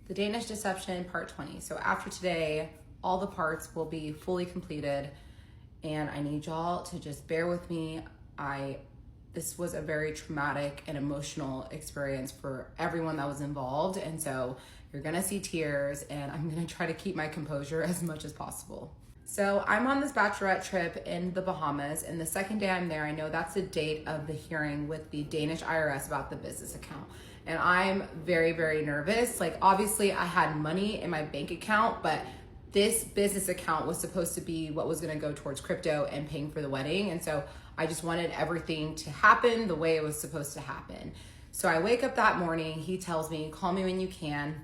The Danish Deception Part 20. So after today, all the parts will be fully completed, and I need y'all to just bear with me. This was a very traumatic and emotional experience for everyone that was involved, and so you're gonna see tears, and I'm gonna try to keep my composure as much as possible. So I'm on this bachelorette trip in the Bahamas, and the second day I'm there, I know that's the date of the hearing with the Danish IRS about the business account. And I'm very, very nervous. Like, obviously I had money in my bank account, but this business account was supposed to be what was gonna go towards crypto and paying for the wedding. And so I just wanted everything to happen the way it was supposed to happen. So I wake up that morning, he tells me, call me when you can.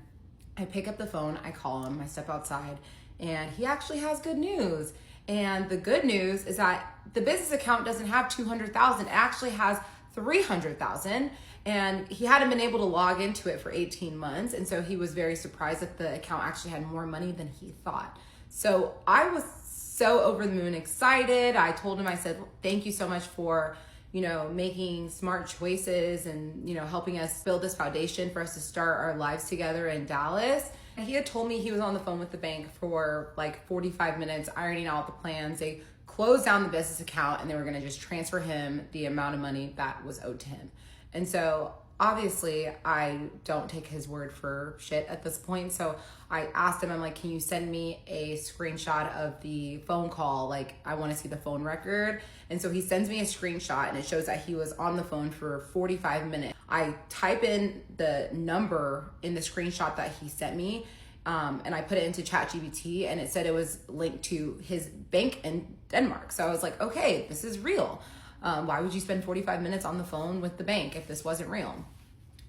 I pick up the phone, I call him, I step outside, and he actually has good news. And the good news is that the business account doesn't have 200,000, it actually has 300,000. And he hadn't been able to log into it for 18 months. And so he was very surprised that the account actually had more money than he thought. So I was so over the moon excited. I told him, I said, thank you so much for, making smart choices and, helping us build this foundation for us to start our lives together in Dallas. And he had told me he was on the phone with the bank for like 45 minutes, ironing out the plans. They closed down the business account and they were gonna just transfer him the amount of money that was owed to him. And so obviously I don't take his word for shit at this point. So I asked him, I'm like, can you send me a screenshot of the phone call? Like, I wanna see the phone record. And so he sends me a screenshot and it shows that he was on the phone for 45 minutes. I type in the number in the screenshot that he sent me, and I put it into ChatGPT, and it said it was linked to his bank in Denmark. So I was like, okay, this is real. Why would you spend 45 minutes on the phone with the bank if this wasn't real?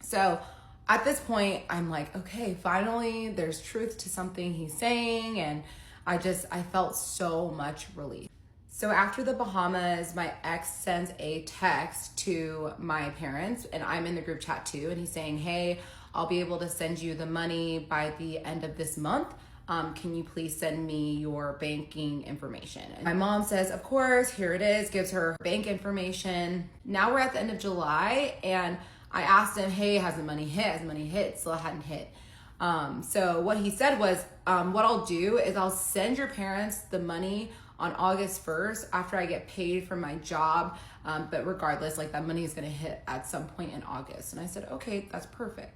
So at this point, I'm like, okay, finally there's truth to something he's saying. And I felt so much relief. So after the Bahamas, my ex sends a text to my parents, and I'm in the group chat too. And he's saying, hey, I'll be able to send you the money by the end of this month. Can you please send me your banking information? And my mom says, of course, here it is, gives her bank information. Now we're at the end of July, and I asked him, hey, has the money hit? Has the money hit? Still hadn't hit. So what he said was, what I'll do is I'll send your parents the money on August 1st after I get paid from my job. But regardless, like, that money is gonna hit at some point in August. And I said, okay, that's perfect.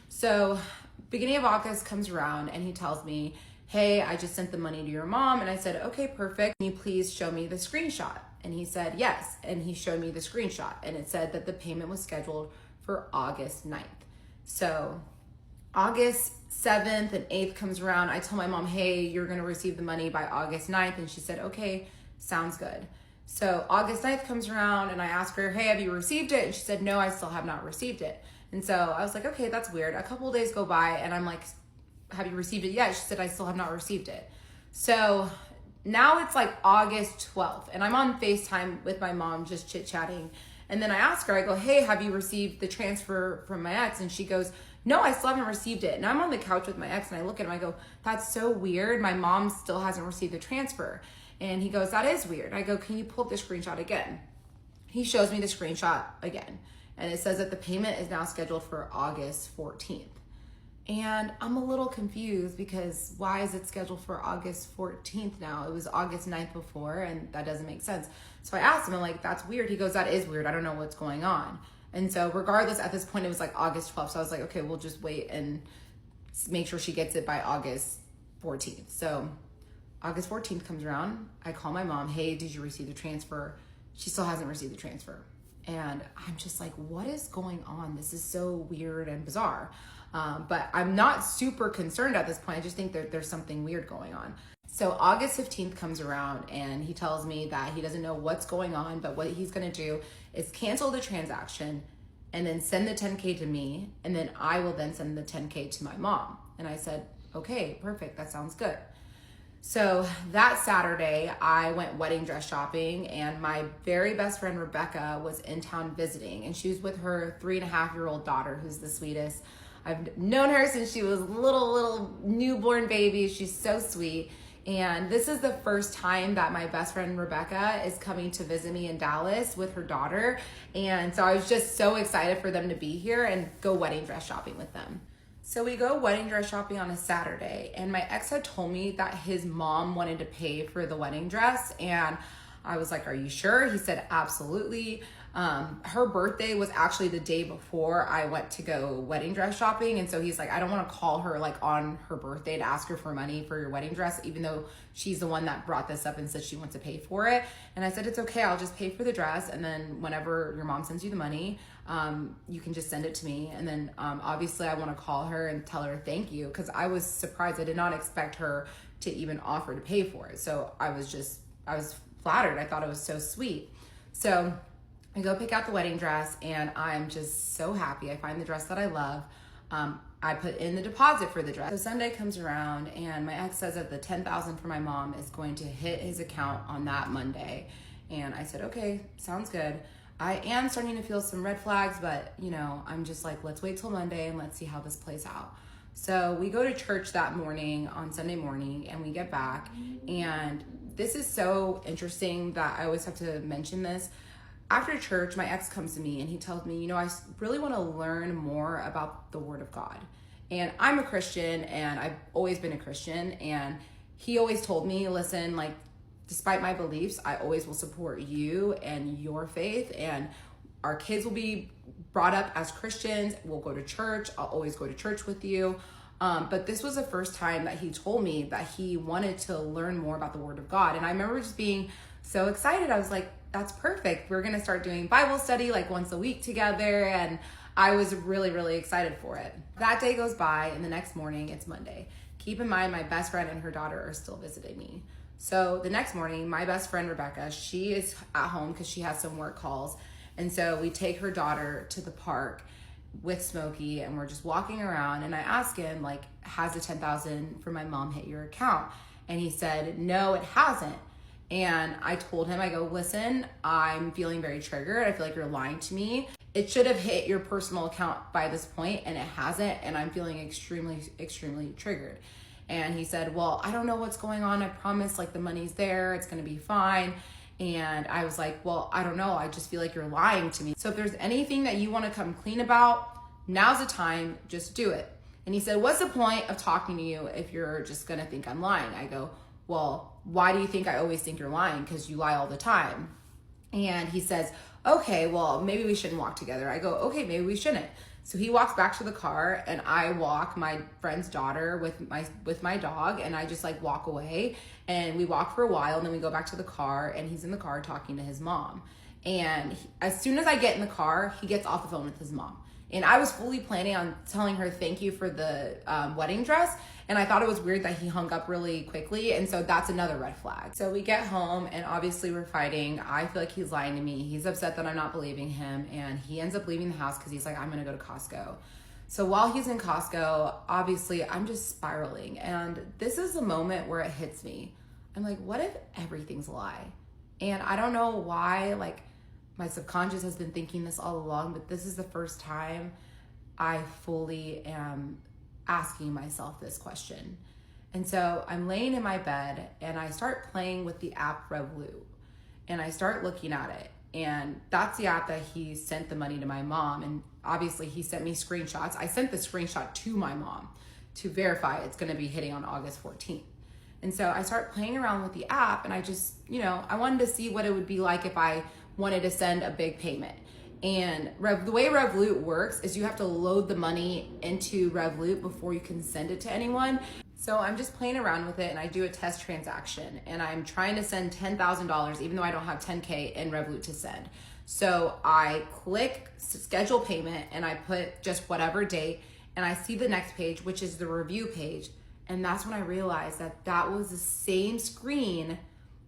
So beginning of August comes around and he tells me, hey, I just sent the money to your mom. And I said, okay, perfect. Can you please show me the screenshot? And he said, yes. And he showed me the screenshot, and it said that the payment was scheduled for August 9th. So August 7th and 8th comes around. I tell my mom, hey, you're gonna receive the money by August 9th. And she said, okay, sounds good. So August 9th comes around and I asked her, hey, have you received it? And she said, no, I still have not received it. And so I was like, okay, that's weird. A couple of days go by and I'm like, have you received it yet? She said, I still have not received it. So now it's like August 12th and I'm on FaceTime with my mom just chit-chatting. And then I ask her, I go, hey, have you received the transfer from my ex? And she goes, no, I still haven't received it. And I'm on the couch with my ex and I look at him, I go, that's so weird. My mom still hasn't received the transfer. And he goes, that is weird. I go, can you pull up the screenshot again? He shows me the screenshot again. And it says that the payment is now scheduled for August 14th. And I'm a little confused because why is it scheduled for August 14th now? It was August 9th before, and that doesn't make sense. So I asked him, I'm like, that's weird. He goes, that is weird. I don't know what's going on. And so regardless, at this point, it was like August 12th. So I was like, okay, we'll just wait and make sure she gets it by August 14th. So August 14th comes around. I call my mom, hey, did you receive the transfer? She still hasn't received the transfer. And I'm just like, what is going on? This is so weird and bizarre. But I'm not super concerned at this point. I just think that there's something weird going on. So August 15th comes around and he tells me that he doesn't know what's going on, but what he's gonna do is cancel the transaction and then send the 10K to me. And then I will then send the 10K to my mom. And I said, okay, perfect, that sounds good. So that Saturday, I went wedding dress shopping, and my very best friend Rebecca was in town visiting, and she was with her 3.5-year-old daughter, who's the sweetest. I've known her since she was a little newborn baby. She's so sweet. And this is the first time that my best friend Rebecca is coming to visit me in Dallas with her daughter. And so I was just so excited for them to be here and go wedding dress shopping with them. So we go wedding dress shopping on a Saturday, and my ex had told me that his mom wanted to pay for the wedding dress, and I was like, are you sure? He said, absolutely. Her birthday was actually the day before I went to go wedding dress shopping. And so he's like, I don't want to call her like on her birthday to ask her for money for your wedding dress, even though she's the one that brought this up and said she wants to pay for it. And I said, it's okay. I'll just pay for the dress. And then whenever your mom sends you the money, you can just send it to me. And then obviously I want to call her and tell her thank you, because I was surprised. I did not expect her to even offer to pay for it. So I was flattered. I thought it was so sweet. So I go pick out the wedding dress, and I'm just so happy. I find the dress that I love. I put in the deposit for the dress. So Sunday comes around, and my ex says that the $10,000 for my mom is going to hit his account on that Monday. And I said, okay, sounds good. I am starting to feel some red flags, but I'm just like, let's wait till Monday and let's see how this plays out. So we go to church that morning on Sunday morning, and we get back, and this is so interesting that I always have to mention this. After church, my ex comes to me and he tells me, I really want to learn more about the Word of God. And I'm a Christian, and I've always been a Christian. And he always told me, listen, like, despite my beliefs, I always will support you and your faith. And our kids will be brought up as Christians. We'll go to church. I'll always go to church with you. But this was the first time that he told me that he wanted to learn more about the Word of God. And I remember just being so excited. I was like, that's perfect. We're going to start doing Bible study like once a week together. And I was really, really excited for it. That day goes by, and the next morning it's Monday. Keep in mind, my best friend and her daughter are still visiting me. So the next morning, my best friend, Rebecca, she is at home because she has some work calls. And so we take her daughter to the park with Smokey, and we're just walking around, and I ask him, like, has the $10,000 for my mom hit your account? And he said, no, it hasn't. And I told him, I go, listen, I'm feeling very triggered. I feel like you're lying to me. It should have hit your personal account by this point, and it hasn't. And I'm feeling extremely, extremely triggered. And he said, well, I don't know what's going on. I promise, like, the money's there. It's going to be fine. And I was like, well, I don't know. I just feel like you're lying to me. So if there's anything that you want to come clean about, now's the time. Just do it. And he said, what's the point of talking to you if you're just going to think I'm lying? I go, well, why do you think I always think you're lying? Because you lie all the time. And he says, okay, well, maybe we shouldn't walk together. I go, okay, maybe we shouldn't. So he walks back to the car, and I walk my friend's daughter with my dog, and I just like walk away, and we walk for a while, and then we go back to the car, and he's in the car talking to his mom. And as soon as I get in the car, he gets off the phone with his mom. And I was fully planning on telling her thank you for the wedding dress. And I thought it was weird that he hung up really quickly. And so that's another red flag. So we get home, and obviously we're fighting. I feel like he's lying to me. He's upset that I'm not believing him. And he ends up leaving the house because he's like, I'm going to go to Costco. So while he's in Costco, obviously I'm just spiraling. And this is the moment where it hits me. I'm like, what if everything's a lie? And I don't know why, like, my subconscious has been thinking this all along, but this is the first time I fully am asking myself this question. And so I'm laying in my bed, and I start playing with the app Revolut, and I start looking at it. And that's the app that he sent the money to my mom. And obviously he sent me screenshots. I sent the screenshot to my mom to verify it's going to be hitting on August 14th. And so I start playing around with the app, and I just, I wanted to see what it would be like if I wanted to send a big payment. And the way Revolut works is you have to load the money into Revolut before you can send it to anyone. So I'm just playing around with it, and I do a test transaction, and I'm trying to send $10,000 even though I don't have 10K in Revolut to send. So I click schedule payment, and I put just whatever date, and I see the next page, which is the review page. And that's when I realized that that was the same screen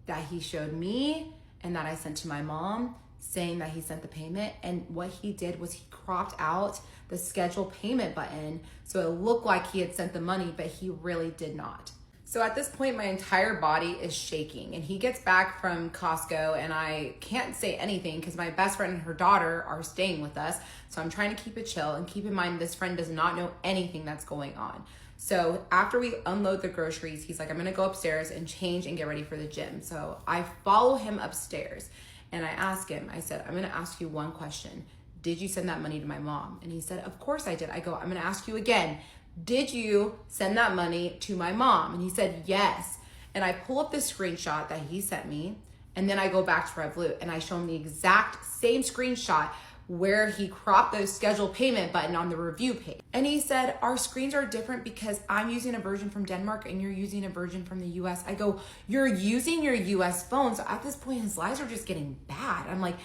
that he showed me and that I sent to my mom, saying that he sent the payment. And what he did was he cropped out the schedule payment button so it looked like he had sent the money, but he really did not. So at this point, my entire body is shaking, and he gets back from Costco, and I can't say anything because my best friend and her daughter are staying with us. So I'm trying to keep it chill, and keep in mind, this friend does not know anything that's going on. So after we unload the groceries, he's like, I'm gonna go upstairs and change and get ready for the gym. So I follow him upstairs, and I ask him, I said, I'm gonna ask you one question. Did you send that money to my mom? And he said, of course I did. I go, I'm gonna ask you again. did you send that money to my mom? And he said, yes. And I pull up the screenshot that he sent me, and then I go back to Revolut and I show him the exact same screenshot where he cropped the schedule payment button on the review page. And he said, our screens are different because I'm using a version from Denmark and you're using a version from the US. I go, you're using your US phone. So at this point, his lies are just getting bad. I'm like,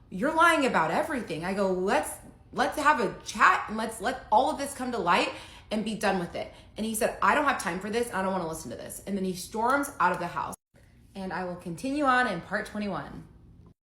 you're lying about everything. I go, let's have a chat and let's let all of this come to light and be done with it. And he said, I don't have time for this. I don't want to listen to this. And then he storms out of the house. And I will continue on in part 21.